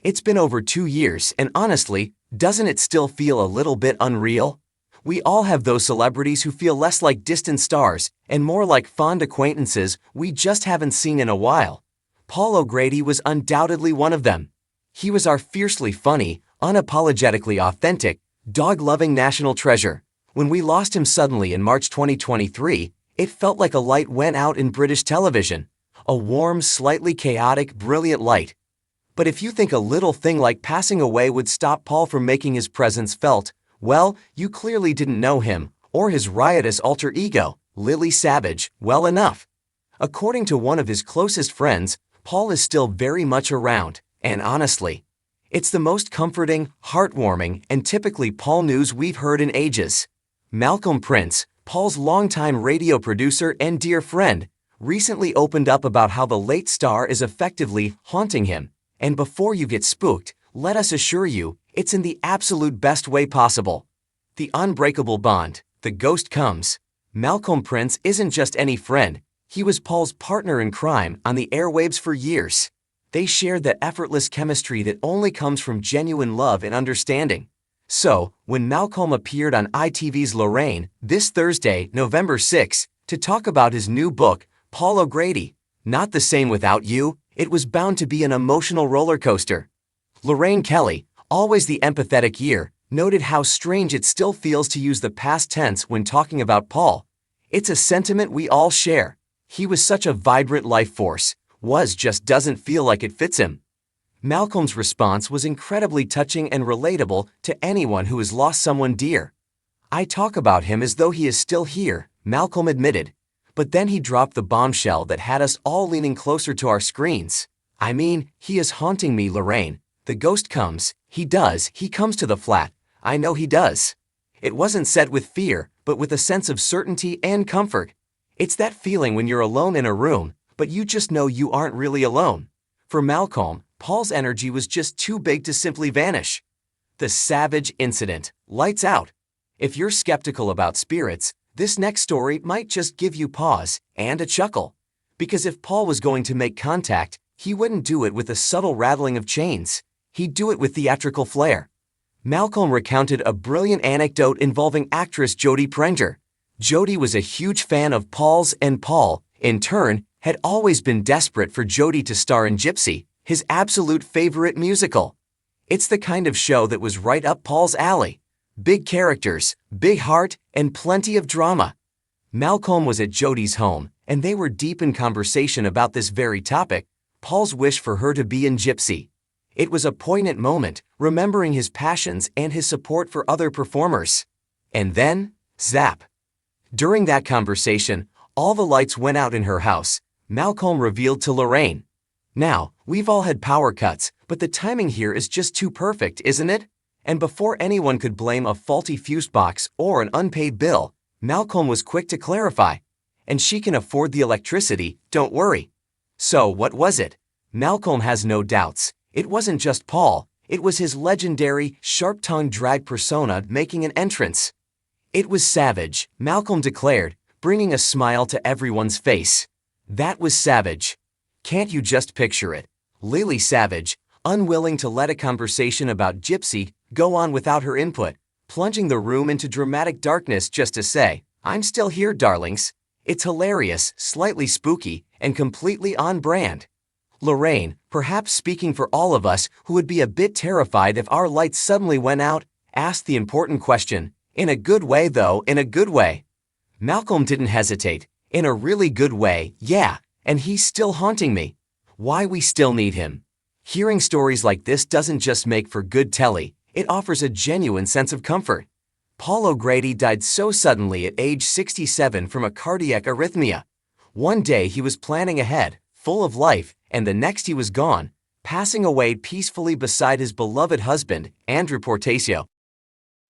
It's been over 2 years, and honestly, doesn't it still feel a little bit unreal? We all have those celebrities who feel less like distant stars and more like fond acquaintances we just haven't seen in a while. Paul O'Grady was undoubtedly one of them. He was our fiercely funny, unapologetically authentic, dog-loving national treasure. When we lost him suddenly in March 2023, it felt like a light went out in British television. A warm, slightly chaotic, brilliant light. But if you think a little thing like passing away would stop Paul from making his presence felt, well, you clearly didn't know him, or his riotous alter ego, Lily Savage, well enough. According to one of his closest friends, Paul is still very much around, and honestly, it's the most comforting, heartwarming, and typically Paul news we've heard in ages. Malcolm Prince, Paul's longtime radio producer and dear friend, recently opened up about how the late star is effectively haunting him. And before you get spooked, let us assure you, it's in the absolute best way possible. The unbreakable bond, the ghost comes. Malcolm Prince isn't just any friend, he was Paul's partner in crime on the airwaves for years. They shared that effortless chemistry that only comes from genuine love and understanding. So, when Malcolm appeared on ITV's Lorraine this Thursday, November 6, to talk about his new book, Paul O'Grady, Not the Same Without You, it was bound to be an emotional roller coaster. Lorraine Kelly, always the empathetic ear, noted how strange it still feels to use the past tense when talking about Paul. It's a sentiment we all share. He was such a vibrant life force, just doesn't feel like it fits him. Malcolm's response was incredibly touching and relatable to anyone who has lost someone dear. I talk about him as though he is still here, Malcolm admitted. But then he dropped the bombshell that had us all leaning closer to our screens. I mean, he is haunting me, Lorraine. The ghost comes, he comes to the flat. I know he does. It wasn't said with fear, but with a sense of certainty and comfort. It's that feeling when you're alone in a room, but you just know you aren't really alone. For Malcolm, Paul's energy was just too big to simply vanish. The Savage incident. Lights out. If you're skeptical about spirits, this next story might just give you pause and a chuckle. Because if Paul was going to make contact, he wouldn't do it with a subtle rattling of chains. He'd do it with theatrical flair. Malcolm recounted a brilliant anecdote involving actress Jodie Prenger. Jodie was a huge fan of Paul's, and Paul, in turn, had always been desperate for Jodie to star in Gypsy, his absolute favorite musical. It's the kind of show that was right up Paul's alley. Big characters, big heart, and plenty of drama. Malcolm was at Jodie's home, and they were deep in conversation about this very topic, Paul's wish for her to be in Gypsy. It was a poignant moment, remembering his passions and his support for other performers. And then, zap. During that conversation, all the lights went out in her house, Malcolm revealed to Lorraine. Now, we've all had power cuts, but the timing here is just too perfect, isn't it? And before anyone could blame a faulty fuse box or an unpaid bill, Malcolm was quick to clarify. And she can afford the electricity, don't worry. So what was it? Malcolm has no doubts. It wasn't just Paul, it was his legendary, sharp-tongued drag persona making an entrance. It was Savage, Malcolm declared, bringing a smile to everyone's face. That was Savage. Can't you just picture it? Lily Savage, unwilling to let a conversation about Gypsy go on without her input, plunging the room into dramatic darkness just to say, "I'm still here, darlings." It's hilarious, slightly spooky, and completely on brand. Lorraine, perhaps speaking for all of us who would be a bit terrified if our lights suddenly went out, asked the important question, in a good way though, in a good way. Malcolm didn't hesitate. In a really good way, yeah, and he's still haunting me. Why we still need him. Hearing stories like this doesn't just make for good telly, it offers a genuine sense of comfort. Paul O'Grady died so suddenly at age 67 from a cardiac arrhythmia. One day he was planning ahead, full of life, and the next he was gone, passing away peacefully beside his beloved husband, Andrew Portacio.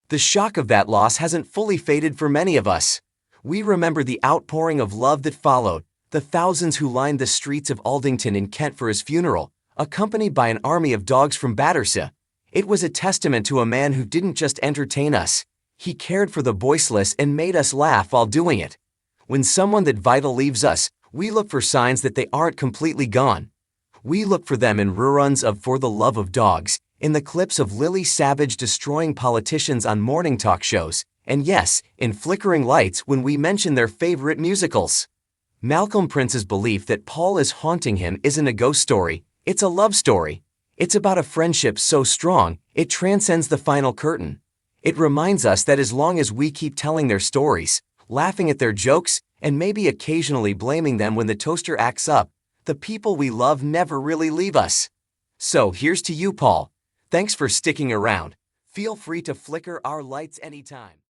The shock of that loss hasn't fully faded for many of us. We remember the outpouring of love that followed, the thousands who lined the streets of Aldington in Kent for his funeral, accompanied by an army of dogs from Battersea. It was a testament to a man who didn't just entertain us. He cared for the voiceless and made us laugh while doing it. When someone that vital leaves us, we look for signs that they aren't completely gone. We look for them in reruns of For the Love of Dogs, in the clips of Lily Savage destroying politicians on morning talk shows, and yes, in flickering lights when we mention their favorite musicals. Malcolm Prince's belief that Paul is haunting him isn't a ghost story, it's a love story. It's about a friendship so strong, it transcends the final curtain. It reminds us that as long as we keep telling their stories, laughing at their jokes, and maybe occasionally blaming them when the toaster acts up, the people we love never really leave us. So here's to you, Paul. Thanks for sticking around. Feel free to flicker our lights anytime.